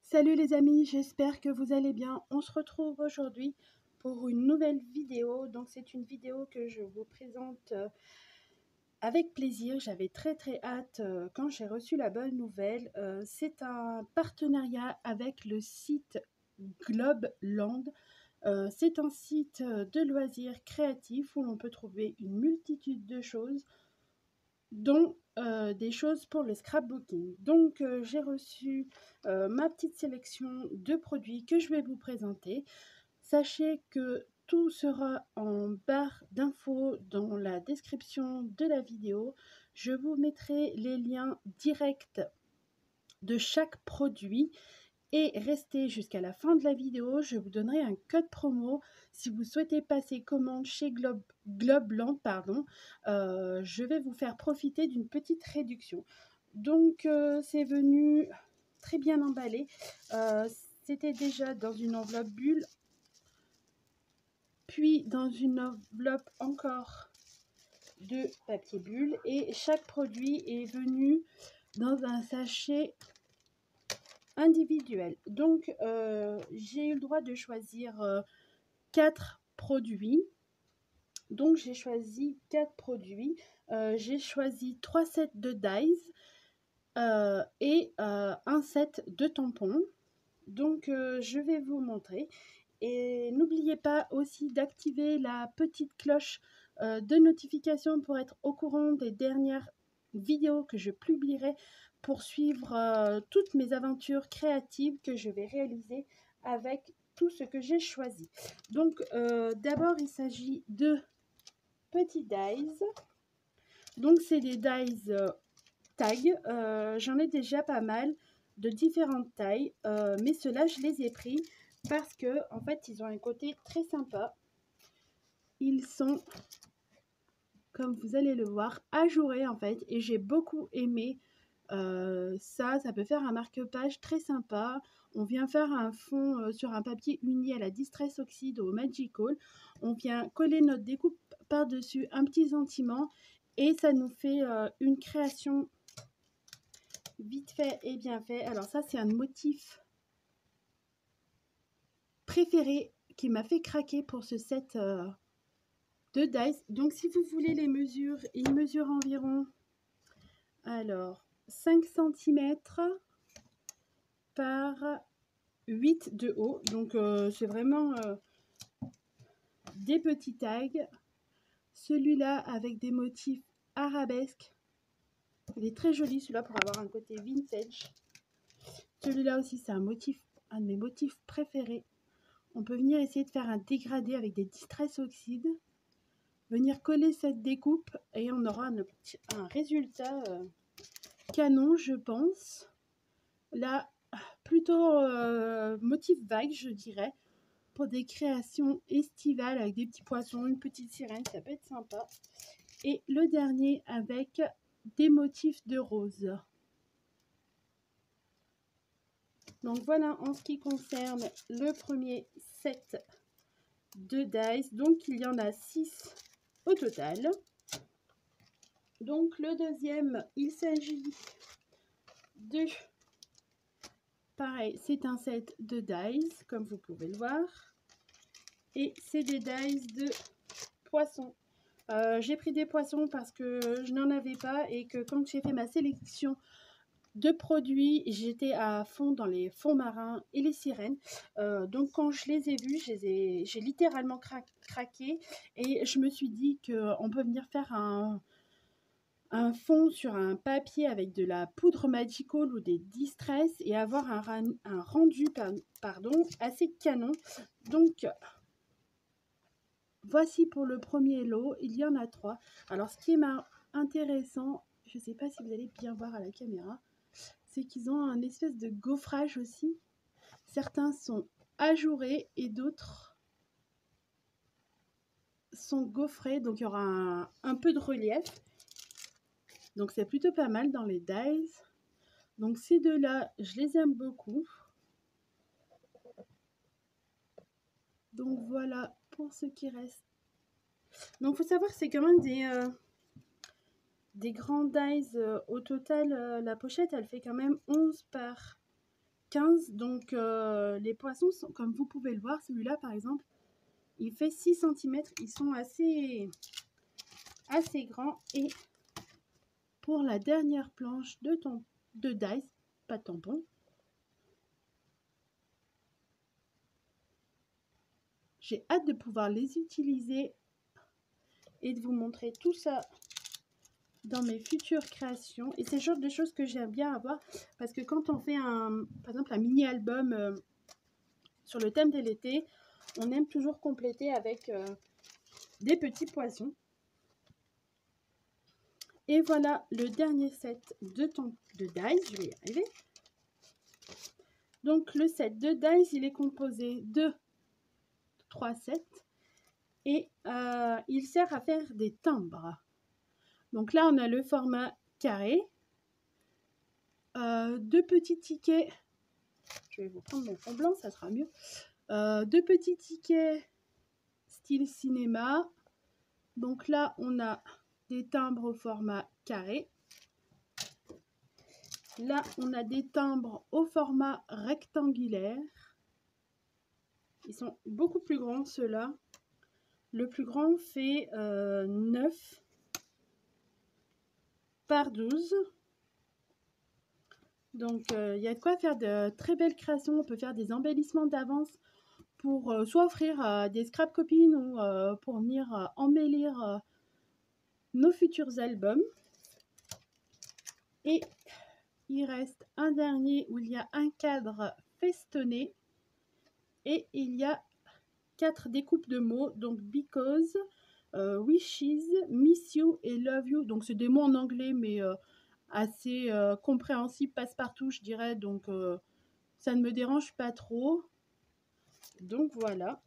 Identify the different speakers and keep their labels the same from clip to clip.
Speaker 1: Salut les amis, j'espère que vous allez bien. On se retrouve aujourd'hui pour une nouvelle vidéo. Donc c'est une vidéo que je vous présente avec plaisir. J'avais très hâte quand j'ai reçu la bonne nouvelle. C'est un partenariat avec le site Globland. C'est un site de loisirs créatifs où l'on peut trouver une multitude de choses, dont des choses pour le scrapbooking. Donc j'ai reçu ma petite sélection de produits que je vais vous présenter. Sachez que tout sera en barre d'infos dans la description de la vidéo. Je vous mettrai les liens directs de chaque produit. Et restez jusqu'à la fin de la vidéo, je vous donnerai un code promo si vous souhaitez passer commande chez Globland, je vais vous faire profiter d'une petite réduction. Donc c'est venu très bien emballé. C'était déjà dans une enveloppe bulle, puis dans une enveloppe encore de papier bulle, et chaque produit est venu dans un sachet individuel. Donc j'ai eu le droit de choisir 4 produits. Donc j'ai choisi 4 produits. J'ai choisi 3 sets de dies et un set de tampons. Donc je vais vous montrer. Et n'oubliez pas aussi d'activer la petite cloche de notification pour être au courant des dernières vidéos que je publierai, pour suivre toutes mes aventures créatives que je vais réaliser avec tout ce que j'ai choisi. Donc d'abord il s'agit de petits dies. Donc c'est des dies tag. J'en ai déjà pas mal de différentes tailles, mais ceux-là je les ai pris parce que en fait ils ont un côté très sympa. Ils sont, comme vous allez le voir, ajourés en fait, et j'ai beaucoup aimé ça peut faire un marque-page très sympa. On vient faire un fond sur un papier uni à la Distress Oxide au Magical. On vient coller notre découpe par-dessus un petit sentiment et ça nous fait une création vite fait et bien fait. Alors ça c'est un motif préféré qui m'a fait craquer pour ce set de dice. Donc si vous voulez les mesures, il mesure environ 5 cm par 8 de haut. Donc c'est vraiment des petits tags. Celui-là avec des motifs arabesques, il est très joli celui-là pour avoir un côté vintage. Celui-là aussi c'est un de mes motifs préférés. On peut venir essayer de faire un dégradé avec des Distress Oxide, venir coller cette découpe et on aura un résultat canon, je pense. Là, plutôt motif vague, je dirais, pour des créations estivales avec des petits poissons, une petite sirène, ça peut être sympa. Et le dernier avec des motifs de rose. Donc voilà en ce qui concerne le premier set de dice. Donc il y en a 6 au total. Donc le deuxième, il s'agit de... Pareil, c'est un set de dice, comme vous pouvez le voir. Et c'est des dice de poissons. J'ai pris des poissons parce que je n'en avais pas et que quand j'ai fait ma sélection de produits, j'étais à fond dans les fonds marins et les sirènes. Donc quand je les ai vus, j'ai littéralement craqué et je me suis dit qu'on peut venir faire un fond sur un papier avec de la poudre Magical ou des Distress et avoir un rendu assez canon. Donc voici pour le premier lot, il y en a 3. Alors ce qui est intéressant, je ne sais pas si vous allez bien voir à la caméra, c'est qu'ils ont un espèce de gaufrage aussi. Certains sont ajourés et d'autres sont gaufrés, donc il y aura un peu de relief. Donc c'est plutôt pas mal dans les dies. Donc ces deux-là, je les aime beaucoup. Donc voilà pour ce qui reste. Donc il faut savoir que c'est quand même des grands dies. Au total, la pochette, elle fait quand même 11 par 15. Donc les poissons sont, comme vous pouvez le voir, celui-là par exemple, il fait 6 cm. Ils sont assez grands. Et pour la dernière planche de dice, pas de tampon, j'ai hâte de pouvoir les utiliser et de vous montrer tout ça dans mes futures créations. Et c'est le genre de choses que j'aime bien avoir, parce que quand on fait par exemple un mini album sur le thème de l'été, on aime toujours compléter avec des petits poissons. Et voilà le dernier set de dice, je vais y arriver. Donc le set de dice, il est composé de 3 sets et il sert à faire des timbres. Donc là, on a le format carré, 2 petits tickets. Je vais vous prendre mon fond blanc, ça sera mieux. 2 petits tickets style cinéma. Donc là, on a des timbres au format carré. Là, on a des timbres au format rectangulaire. Ils sont beaucoup plus grands, ceux-là. Le plus grand fait 9 par 12. Donc, il y a de quoi faire de très belles créations. On peut faire des embellissements d'avance pour soit offrir des scrap copines ou pour venir embellir nos futurs albums. Et il reste un dernier où il y a un cadre festonné et il y a 4 découpes de mots, donc because, wishes, miss you et love you. Donc c'est des mots en anglais mais assez compréhensibles, passe-partout je dirais, donc ça ne me dérange pas trop. Donc voilà.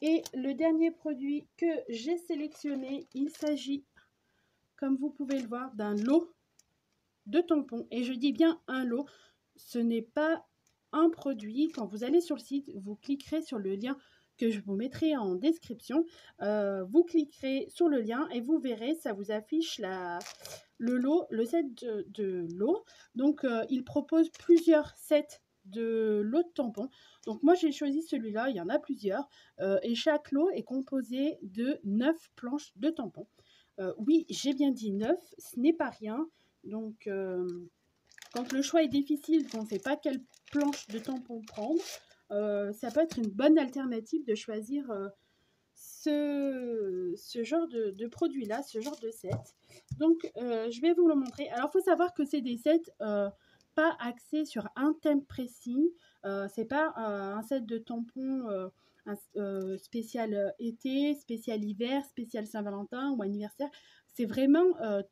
Speaker 1: Et le dernier produit que j'ai sélectionné, il s'agit, comme vous pouvez le voir, d'un lot de tampons. Et je dis bien un lot, ce n'est pas un produit. Quand vous allez sur le site, vous cliquerez sur le lien que je vous mettrai en description. Vous cliquerez sur le lien et vous verrez, ça vous affiche le set de lot. Donc, il propose plusieurs sets de lots de tampons. Donc, moi, j'ai choisi celui-là. Il y en a plusieurs. Et chaque lot est composé de 9 planches de tampons. Oui, j'ai bien dit 9. Ce n'est pas rien. Donc, quand le choix est difficile, qu'on ne sait pas quelle planche de tampon prendre, ça peut être une bonne alternative de choisir ce genre de produit-là, ce genre de set. Donc, je vais vous le montrer. Alors, il faut savoir que c'est des sets pas axés sur un thème précis. C'est pas un set de tampons spécial été, spécial hiver, spécial Saint-Valentin ou anniversaire. C'est vraiment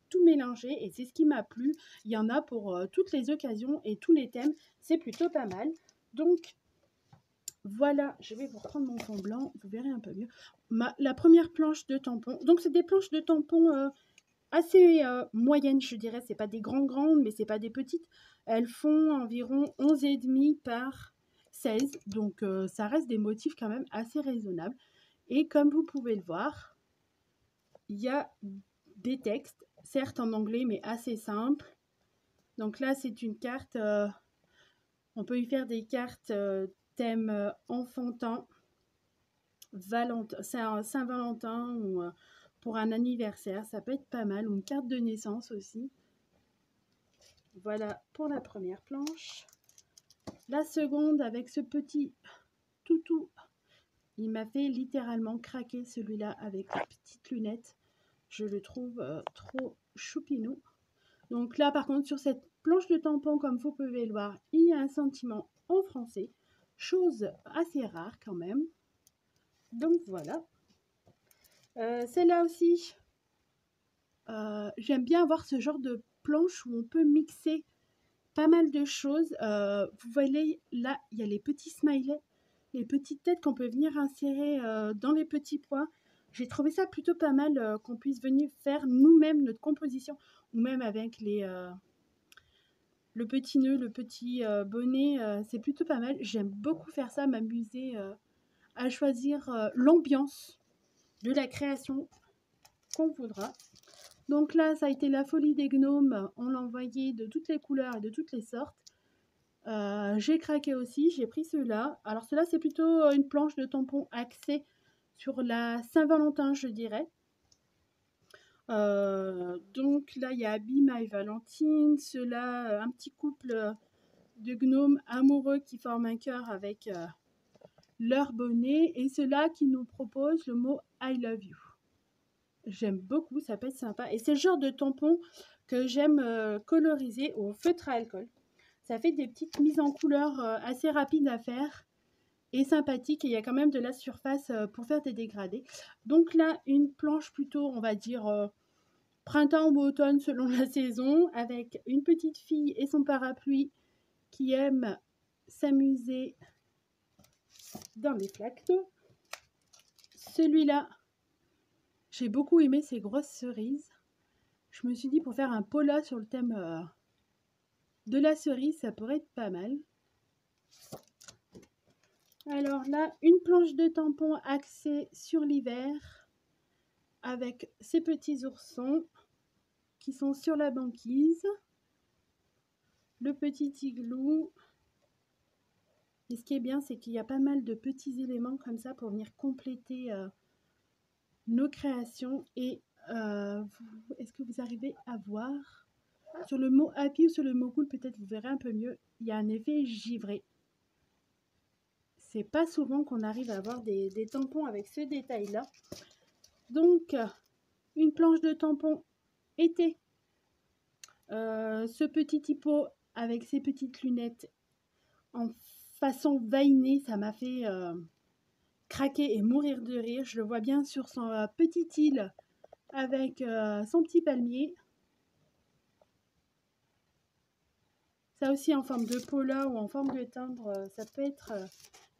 Speaker 1: tout mélangé et c'est ce qui m'a plu. Il y en a pour toutes les occasions et tous les thèmes. C'est plutôt pas mal. Donc, voilà, je vais vous reprendre mon fond blanc, vous verrez un peu mieux. La première planche de tampons. Donc, c'est des planches de tampons assez moyennes, je dirais. C'est pas des grandes, mais c'est pas des petites. Elles font environ 11,5 par 16. Donc, ça reste des motifs quand même assez raisonnables. Et comme vous pouvez le voir, il y a des textes, certes en anglais, mais assez simples. Donc là, c'est une carte, on peut y faire des cartes thème enfantin, Saint-Valentin ou pour un anniversaire, ça peut être pas mal, ou une carte de naissance aussi. Voilà pour la première planche. La seconde avec ce petit toutou, il m'a fait littéralement craquer celui-là avec les petites lunettes. Je le trouve trop choupinou. Donc là, par contre, sur cette planche de tampon, comme vous pouvez le voir, il y a un sentiment en français. Chose assez rare quand même. Donc voilà. Celle-là aussi, j'aime bien avoir ce genre de planche où on peut mixer pas mal de choses. Vous voyez, là, il y a les petits smileys, les petites têtes qu'on peut venir insérer dans les petits pois. J'ai trouvé ça plutôt pas mal qu'on puisse venir faire nous-mêmes notre composition, ou même avec le petit nœud, le petit bonnet, c'est plutôt pas mal. J'aime beaucoup faire ça, m'amuser à choisir l'ambiance de la création qu'on voudra. Donc là, ça a été la folie des gnomes. On l'a envoyé de toutes les couleurs et de toutes les sortes. J'ai craqué aussi, j'ai pris ceux-là. Alors ceux-là, c'est plutôt une planche de tampons axée sur la Saint-Valentin, je dirais. Donc là, il y a Be My Valentine. Ceux-là, un petit couple de gnomes amoureux qui forment un cœur avec leur bonnet. Et ceux-là qui nous proposent le mot I love you. J'aime beaucoup, ça peut être sympa. Et c'est le genre de tampon que j'aime coloriser au feutre à alcool. Ça fait des petites mises en couleur assez rapides à faire et sympathiques. Et il y a quand même de la surface pour faire des dégradés. Donc là, une planche plutôt, on va dire, printemps ou automne selon la saison, avec une petite fille et son parapluie qui aime s'amuser dans les flaques d'eau. Celui-là, j'ai beaucoup aimé ces grosses cerises. Je me suis dit pour faire un pola sur le thème de la cerise, ça pourrait être pas mal. Alors là, une planche de tampon axée sur l'hiver avec ces petits oursons qui sont sur la banquise. Le petit igloo. Et ce qui est bien, c'est qu'il y a pas mal de petits éléments comme ça pour venir compléter nos créations. Et est-ce que vous arrivez à voir sur le mot happy ou sur le mot cool, peut-être vous verrez un peu mieux, il y a un effet givré. C'est pas souvent qu'on arrive à avoir des tampons avec ce détail-là. Donc, une planche de tampon été. Ce petit typo avec ses petites lunettes en façon veinée, ça m'a fait craquer et mourir de rire. Je le vois bien sur son petite île avec son petit palmier. Ça aussi en forme de pola ou en forme de timbre, ça peut être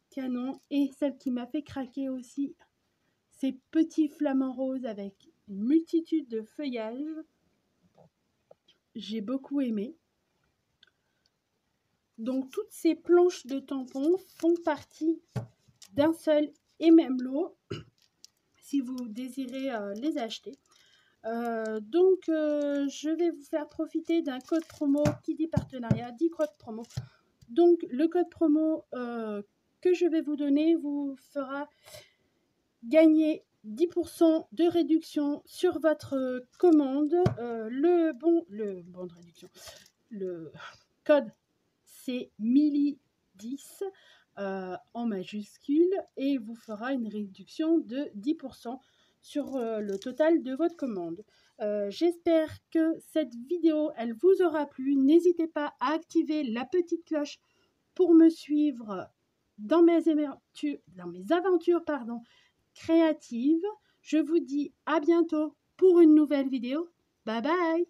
Speaker 1: canon. Et celle qui m'a fait craquer aussi, ces petits flamants roses avec une multitude de feuillages. J'ai beaucoup aimé. Donc toutes ces planches de tampons font partie d'un seul et même lot si vous désirez les acheter. Je vais vous faire profiter d'un code promo qui dit partenariat, dit code promo. Donc le code promo que je vais vous donner vous fera gagner 10% de réduction sur votre commande. Le bon de réduction, le code c'est Milly10 en majuscule et vous fera une réduction de 10% sur le total de votre commande. J'espère que cette vidéo elle vous aura plu. N'hésitez pas à activer la petite cloche pour me suivre dans mes aventures créatives. Je vous dis à bientôt pour une nouvelle vidéo. Bye bye!